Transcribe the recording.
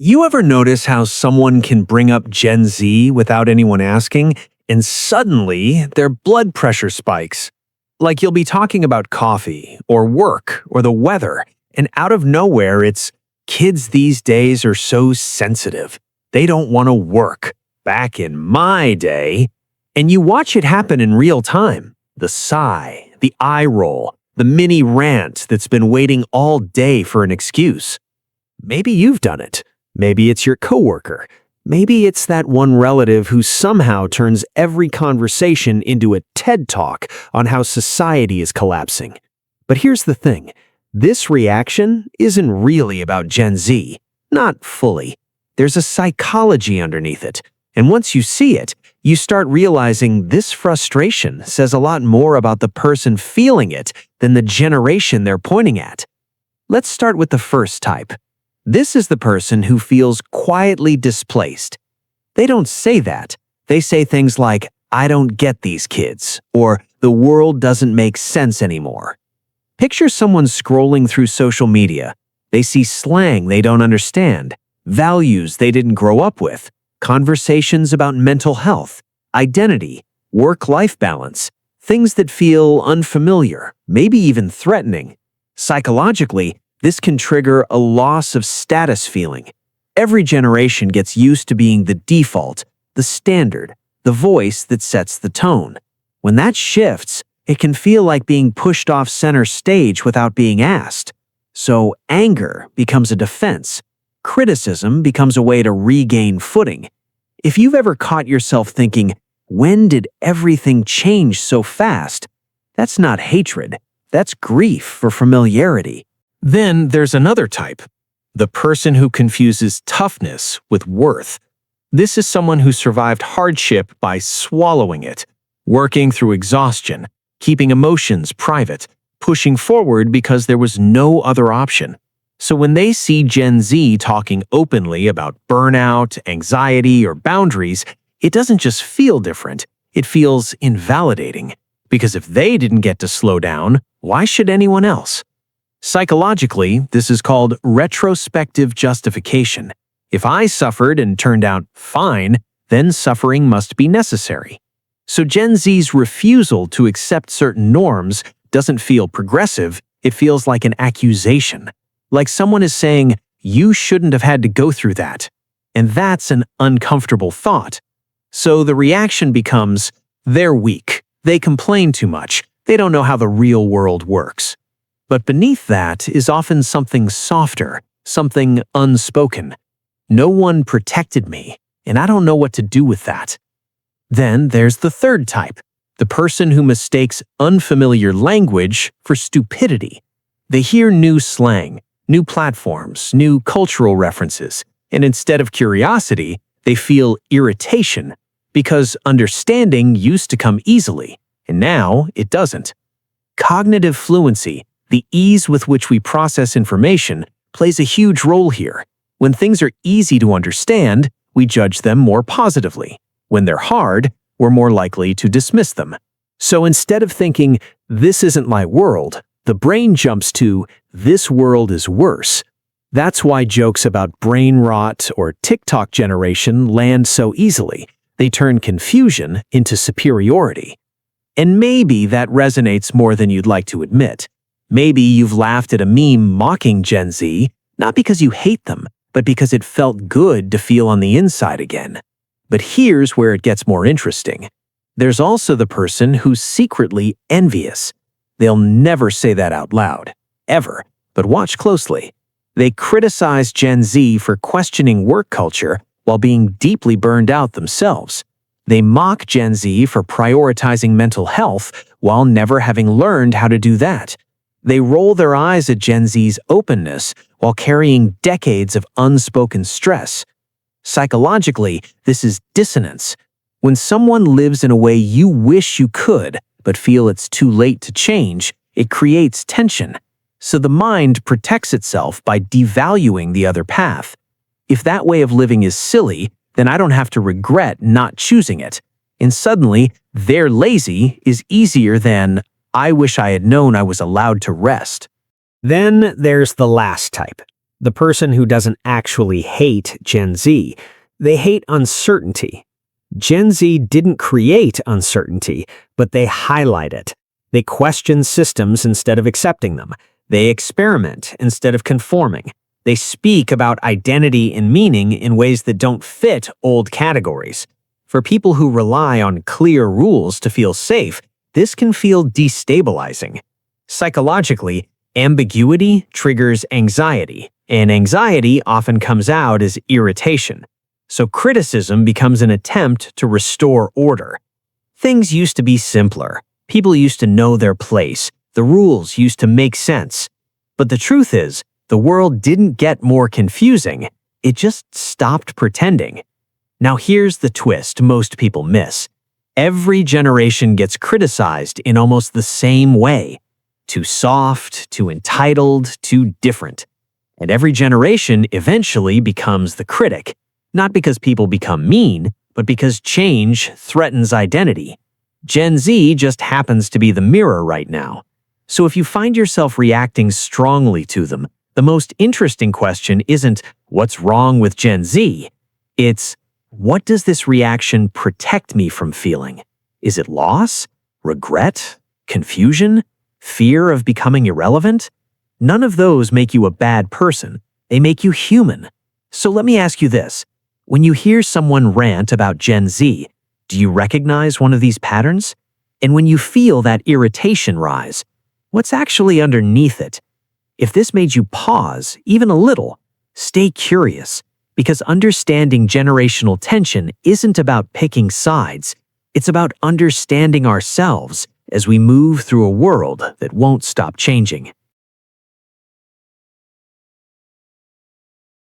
You ever notice how someone can bring up Gen Z without anyone asking, and suddenly their blood pressure spikes? Like you'll be talking about coffee, or work, or the weather, and out of nowhere it's, kids these days are so sensitive. They don't want to work. Back in my day. And you watch it happen in real time. The sigh, the eye roll, the mini rant that's been waiting all day for an excuse. Maybe you've done it. Maybe it's your coworker. Maybe it's that one relative who somehow turns every conversation into a TED Talk on how society is collapsing. But here's the thing. This reaction isn't really about Gen Z. Not fully. There's a psychology underneath it. And once you see it, you start realizing this frustration says a lot more about the person feeling it than the generation they're pointing at. Let's start with the first type. This is the person who feels quietly displaced. They don't say that. They say things like, "I don't get these kids," or "the world doesn't make sense anymore." Picture someone scrolling through social media. They see slang they don't understand, values they didn't grow up with, conversations about mental health, identity, work-life balance, things that feel unfamiliar, maybe even threatening. Psychologically, this can trigger a loss of status feeling. Every generation gets used to being the default, the standard, the voice that sets the tone. When that shifts, it can feel like being pushed off center stage without being asked. So anger becomes a defense. Criticism becomes a way to regain footing. If you've ever caught yourself thinking, "When did everything change so fast?" That's not hatred. That's grief for familiarity. Then there's another type, the person who confuses toughness with worth. This is someone who survived hardship by swallowing it, working through exhaustion, keeping emotions private, pushing forward because there was no other option. So when they see Gen Z talking openly about burnout, anxiety, or boundaries, it doesn't just feel different, it feels invalidating. Because if they didn't get to slow down, why should anyone else? Psychologically, this is called retrospective justification. If I suffered and turned out fine, then suffering must be necessary. So Gen Z's refusal to accept certain norms doesn't feel progressive, it feels like an accusation. Like someone is saying, "You shouldn't have had to go through that." And that's an uncomfortable thought. So the reaction becomes, they're weak, they complain too much, they don't know how the real world works. But beneath that is often something softer, something unspoken. No one protected me, and I don't know what to do with that. Then there's the third type, the person who mistakes unfamiliar language for stupidity. They hear new slang, new platforms, new cultural references, and instead of curiosity, they feel irritation because understanding used to come easily, and now it doesn't. Cognitive fluency, the ease with which we process information, plays a huge role here. When things are easy to understand, we judge them more positively. When they're hard, we're more likely to dismiss them. So instead of thinking, "This isn't my world," the brain jumps to, "This world is worse." That's why jokes about brain rot or TikTok generation land so easily. They turn confusion into superiority. And maybe that resonates more than you'd like to admit. Maybe you've laughed at a meme mocking Gen Z, not because you hate them, but because it felt good to feel on the inside again. But here's where it gets more interesting. There's also the person who's secretly envious. They'll never say that out loud, ever, but watch closely. They criticize Gen Z for questioning work culture while being deeply burned out themselves. They mock Gen Z for prioritizing mental health while never having learned how to do that. They roll their eyes at Gen Z's openness while carrying decades of unspoken stress. Psychologically, this is dissonance. When someone lives in a way you wish you could, but feel it's too late to change, it creates tension. So the mind protects itself by devaluing the other path. If that way of living is silly, then I don't have to regret not choosing it. And suddenly, "they're lazy" is easier than "I wish I had known I was allowed to rest." Then there's the last type, the person who doesn't actually hate Gen Z. They hate uncertainty. Gen Z didn't create uncertainty, but they highlight it. They question systems instead of accepting them. They experiment instead of conforming. They speak about identity and meaning in ways that don't fit old categories. For people who rely on clear rules to feel safe, this can feel destabilizing. Psychologically, ambiguity triggers anxiety, and anxiety often comes out as irritation. So criticism becomes an attempt to restore order. Things used to be simpler. People used to know their place. The rules used to make sense. But the truth is, the world didn't get more confusing. It just stopped pretending. Now here's the twist most people miss. Every generation gets criticized in almost the same way. Too soft, too entitled, too different. And every generation eventually becomes the critic. Not because people become mean, but because change threatens identity. Gen Z just happens to be the mirror right now. So if you find yourself reacting strongly to them, the most interesting question isn't, what's wrong with Gen Z? It's, what does this reaction protect me from feeling? Is it loss? Regret? Confusion? Fear of becoming irrelevant? None of those make you a bad person. They make you human. So let me ask you this. When you hear someone rant about Gen Z, do you recognize one of these patterns? And when you feel that irritation rise, what's actually underneath it? If this made you pause, even a little, stay curious, because understanding generational tension isn't about picking sides. It's about understanding ourselves as we move through a world that won't stop changing.